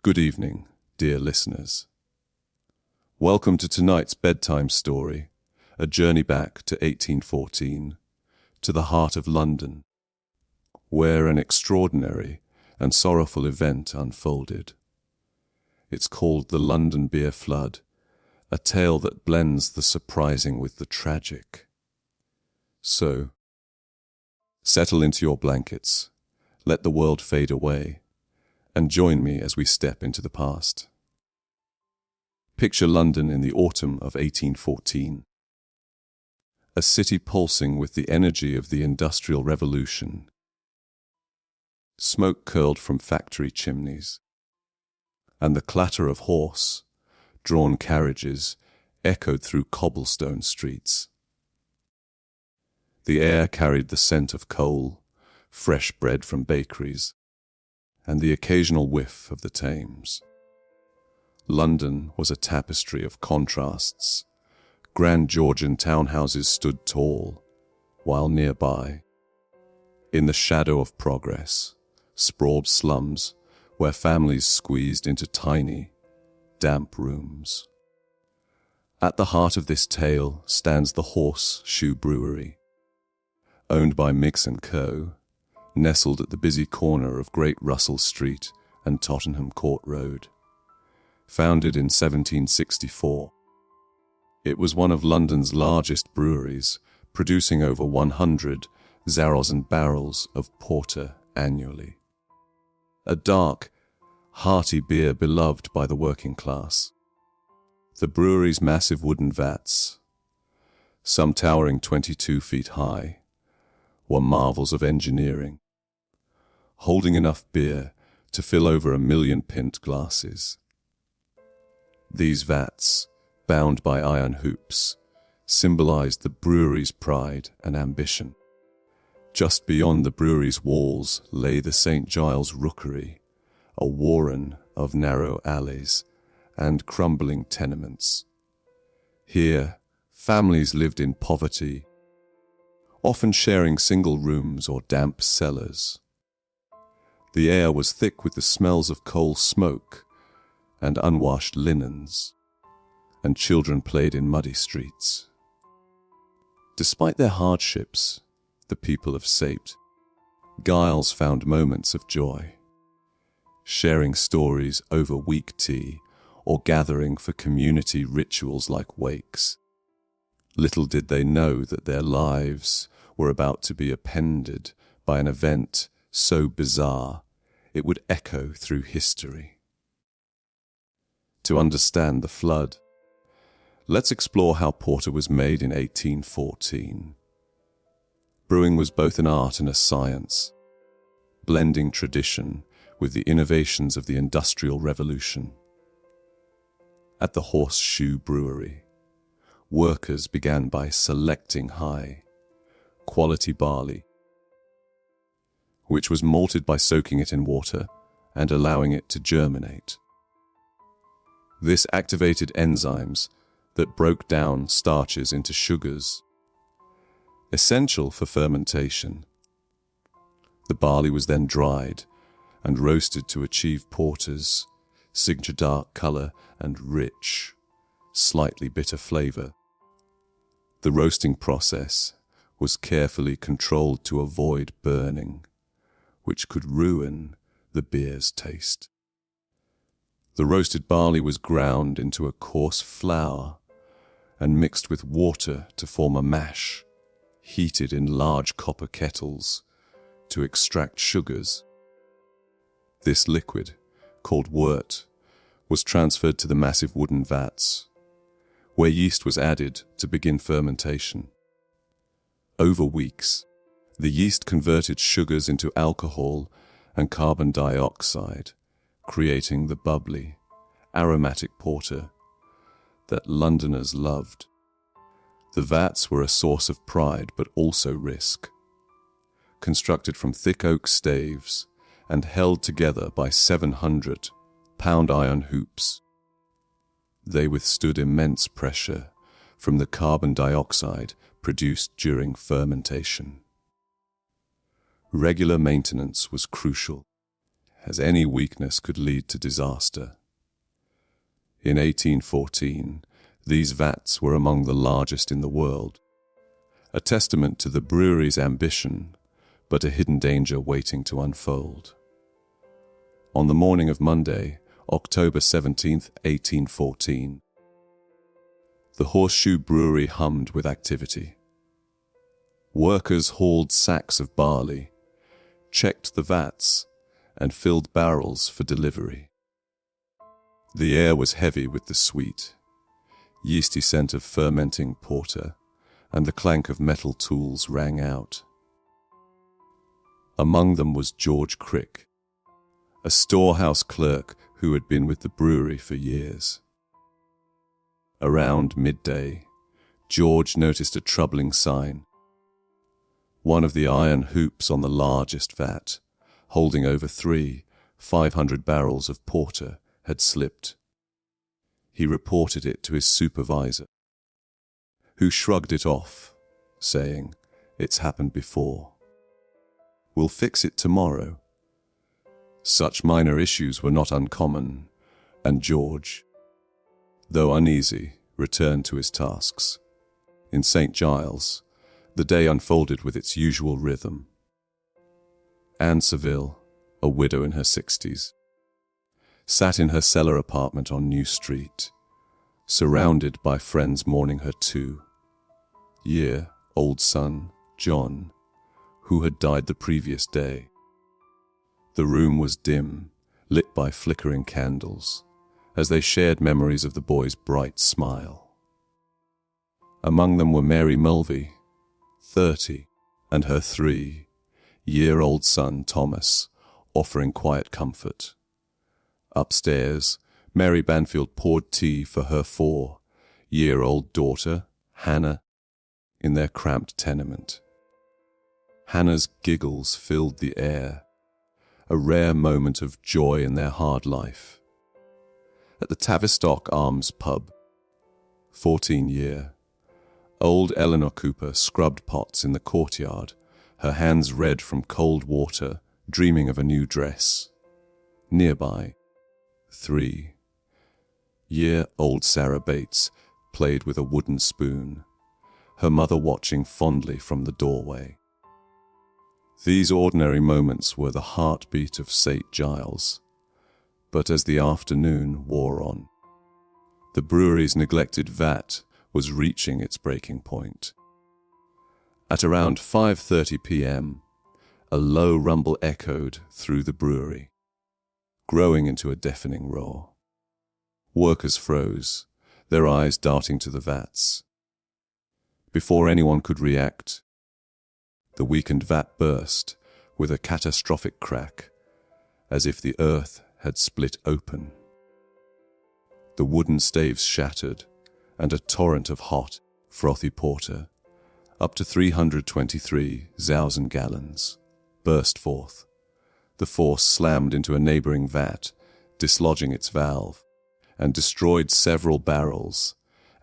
Good evening, dear listeners. Welcome to tonight's bedtime story, a journey back to 1814, to the heart of London, where an extraordinary and sorrowful event unfolded. It's called the London Beer Flood, a tale that blends the surprising with the tragic. So, settle into your blankets, let the world fade away, and join me as we step into the past. Picture London in the autumn of 1814. A city pulsing with the energy of the Industrial Revolution. Smoke curled from factory chimneys, and the clatter of horse-drawn carriages echoed through cobblestone streets. The air carried the scent of coal, fresh bread from bakeries, and the occasional whiff of the Thames. London was a tapestry of contrasts. Grand Georgian townhouses stood tall, while nearby, in the shadow of progress, sprawled slums where families squeezed into tiny, damp rooms. At the heart of this tale stands the Horse Shoe Brewery, owned by Meux Co, nestled at the busy corner of Great Russell Street and Tottenham Court Road. Founded in 1764, it was one of London's largest breweries, producing over 100 zarros and barrels of porter annually. A dark, hearty beer beloved by the working class. The brewery's massive wooden vats, some towering 22 feet high, were marvels of engineering, holding enough beer to fill over 1 million pint glasses. These vats, bound by iron hoops, symbolized the brewery's pride and ambition. Just beyond the brewery's walls lay the St. Giles Rookery, a warren of narrow alleys and crumbling tenements. Here, families lived in poverty, often sharing single rooms or damp cellars. The air was thick with the smells of coal smoke and unwashed linens, and children played in muddy streets. Despite their hardships, the people of Sapt, Giles found moments of joy, sharing stories over weak tea or gathering for community rituals like wakes. Little did they know that their lives were about to be appended by an event so bizarre it would echo through history. To understand the flood, let's explore how porter was made in 1814. Brewing was both an art and a science, blending tradition with the innovations of the Industrial Revolution. At the Horse Shoe Brewery, workers began by selecting high-quality barley, which was malted by soaking it in water and allowing it to germinate. This activated enzymes that broke down starches into sugars, essential for fermentation. The barley was then dried and roasted to achieve porter's signature dark color and rich, slightly bitter flavor. The roasting process was carefully controlled to avoid burning, which could ruin the beer's taste. The roasted barley was ground into a coarse flour and mixed with water to form a mash, heated in large copper kettles to extract sugars. This liquid, called wort, was transferred to the massive wooden vats, where yeast was added to begin fermentation. Over weeks, the yeast converted sugars into alcohol and carbon dioxide, creating the bubbly, aromatic porter that Londoners loved. The vats were a source of pride but also risk. Constructed from thick oak staves and held together by 700-pound iron hoops, they withstood immense pressure from the carbon dioxide produced during fermentation. Regular maintenance was crucial, as any weakness could lead to disaster. In 1814, these vats were among the largest in the world, a testament to the brewery's ambition, but a hidden danger waiting to unfold. On the morning of Monday, October 17, 1814, the Horse Shoe Brewery hummed with activity. Workers hauled sacks of barley, checked the vats, and filled barrels for delivery. The air was heavy with the sweet, yeasty scent of fermenting porter, and the clank of metal tools rang out. Among them was George Crick, a storehouse clerk who had been with the brewery for years. Around midday, George noticed a troubling sign. One of the iron hoops on the largest vat, holding over 500 barrels of porter, had slipped. He reported it to his supervisor, who shrugged it off, saying, "It's happened before. We'll fix it tomorrow." Such minor issues were not uncommon, and George, though uneasy, returned to his tasks. In St. Giles, the day unfolded with its usual rhythm. Anne Saville, a widow in her 60s, sat in her cellar apartment on New Street, surrounded by friends mourning her 2-year-old son, John, who had died the previous day. The room was dim, lit by flickering candles, as they shared memories of the boy's bright smile. Among them were Mary Mulvey, 30, and her 3-year-old son, Thomas, offering quiet comfort. Upstairs, Mary Banfield poured tea for her 4-year-old daughter, Hannah, in their cramped tenement. Hannah's giggles filled the air, a rare moment of joy in their hard life. At the Tavistock Arms pub, 14-year-old Eleanor Cooper scrubbed pots in the courtyard, her hands red from cold water, dreaming of a new dress. Nearby, 3-year-old Sarah Bates played with a wooden spoon, her mother watching fondly from the doorway. These ordinary moments were the heartbeat of St. Giles, but as the afternoon wore on, the brewery's neglected vat was reaching its breaking point. At around 5:30 p.m., a low rumble echoed through the brewery, growing into a deafening roar. Workers froze, their eyes darting to the vats. Before anyone could react, the weakened vat burst with a catastrophic crack, as if the earth had split open. The wooden staves shattered, and a torrent of hot, frothy porter, up to 323,000 gallons, burst forth. The force slammed into a neighboring vat, dislodging its valve, and destroyed several barrels,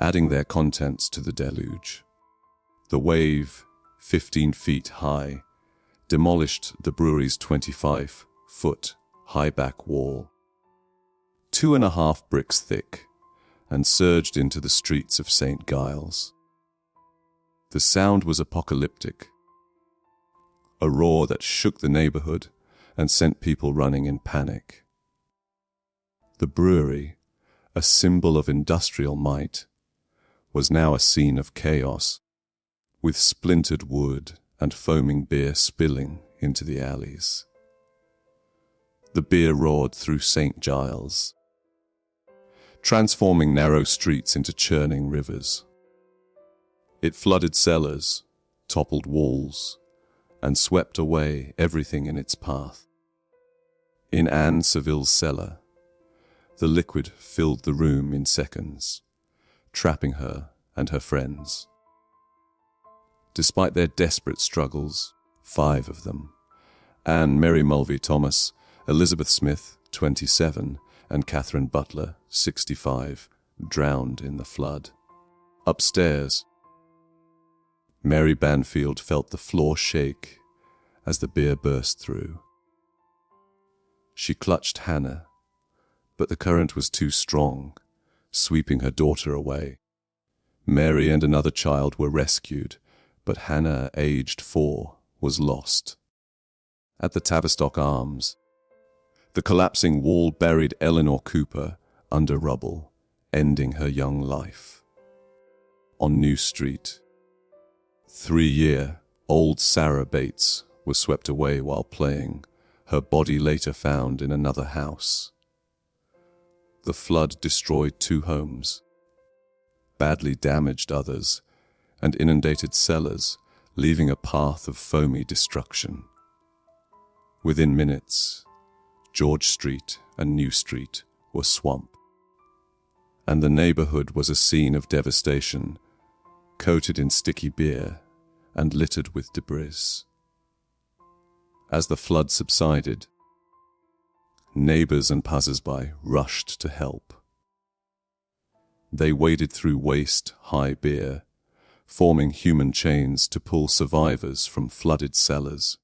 adding their contents to the deluge. The wave, 15 feet high, demolished the brewery's 25-foot high back wall, 2.5 bricks thick, and surged into the streets of St. Giles. The sound was apocalyptic, a roar that shook the neighborhood and sent people running in panic. The brewery, a symbol of industrial might, was now a scene of chaos, with splintered wood and foaming beer spilling into the alleys. The beer roared through St. Giles, transforming narrow streets into churning rivers. It flooded cellars, toppled walls, and swept away everything in its path. In Anne Saville's cellar, the liquid filled the room in seconds, trapping her and her friends. Despite their desperate struggles, 5 of them, Anne Mary Mulvey Thomas, Elizabeth Smith, 27, and Catherine Butler, 65, drowned in the flood. Upstairs, Mary Banfield felt the floor shake as the beer burst through. She clutched Hannah, but the current was too strong, sweeping her daughter away. Mary and another child were rescued, but Hannah, aged 4, was lost. At the Tavistock Arms, the collapsing wall buried Eleanor Cooper under rubble, ending her young life. On New Street, 3-year-old Sarah Bates was swept away while playing, her body later found in another house. The flood destroyed 2 homes, badly damaged others, and inundated cellars, leaving a path of foamy destruction. Within minutes, George Street and New Street were swamp, and the neighborhood was a scene of devastation, coated in sticky beer and littered with debris. As the flood subsided, neighbors and passers-by rushed to help. They waded through waist-high beer, forming human chains to pull survivors from flooded cellars.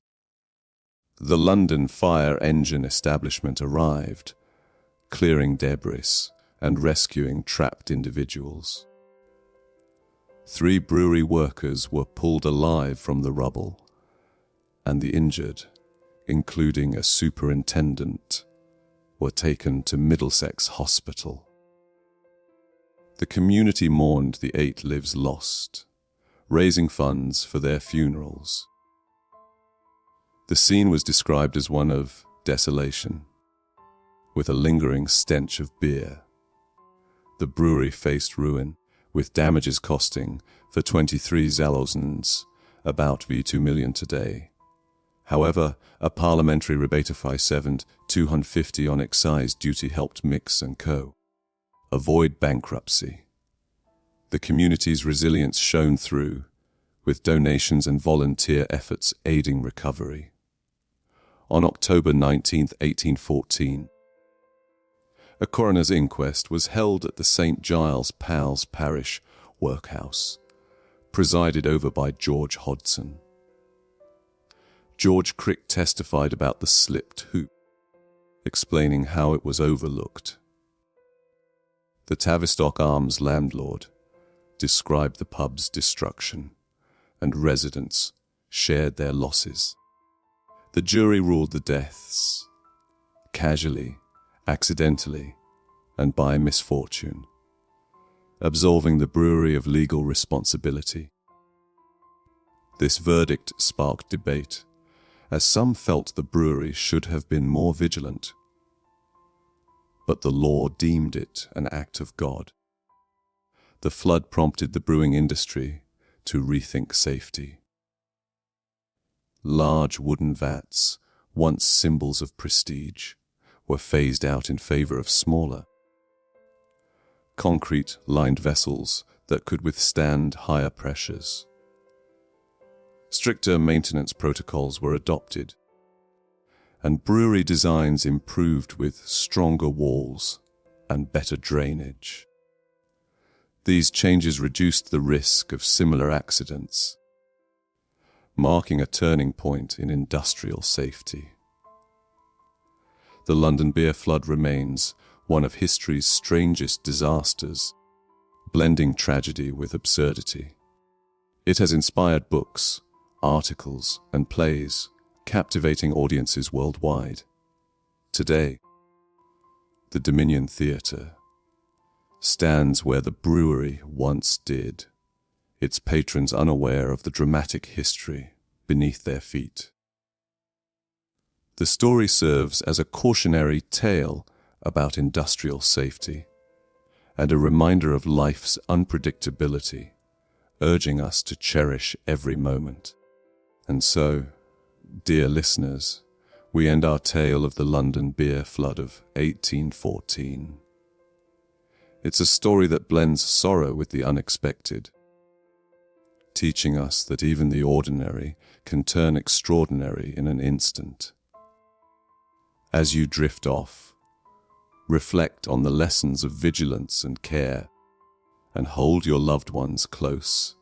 The London Fire Engine establishment arrived, clearing debris and rescuing trapped individuals. 3 brewery workers were pulled alive from the rubble, and the injured, including a superintendent, were taken to Middlesex Hospital. The community mourned the 8 lives lost, raising funds for their funerals. The scene was described as one of desolation, with a lingering stench of beer. The brewery faced ruin, with damages costing for 23 zalozens about V2 million today. However, a parliamentary rebate of 250 on excise duty helped Meux Co avoid bankruptcy. The community's resilience shone through, with donations and volunteer efforts aiding recovery. On October 19, 1814, a coroner's inquest was held at the St. Giles Pals Parish Workhouse, presided over by George Hodson. George Crick testified about the slipped hoop, explaining how it was overlooked. The Tavistock Arms landlord described the pub's destruction, and residents shared their losses. The jury ruled the deaths casually, accidentally, and by misfortune, absolving the brewery of legal responsibility. This verdict sparked debate, as some felt the brewery should have been more vigilant. But the law deemed it an act of God. The flood prompted the brewing industry to rethink safety. Large wooden vats, once symbols of prestige, were phased out in favor of smaller, concrete-lined vessels that could withstand higher pressures. Stricter maintenance protocols were adopted, and brewery designs improved with stronger walls and better drainage. These changes reduced the risk of similar accidents, marking a turning point in industrial safety. The London beer flood remains one of history's strangest disasters, blending tragedy with absurdity. It has inspired books, articles, and plays, captivating audiences worldwide. Today, the Dominion Theatre stands where the brewery once did, its patrons unaware of the dramatic history beneath their feet. The story serves as a cautionary tale about industrial safety and a reminder of life's unpredictability, urging us to cherish every moment. And so, dear listeners, we end our tale of the London beer flood of 1814. It's a story that blends sorrow with the unexpected, teaching us that even the ordinary can turn extraordinary in an instant. As you drift off, reflect on the lessons of vigilance and care, and hold your loved ones close.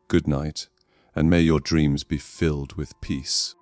Good night, and may your dreams be filled with peace.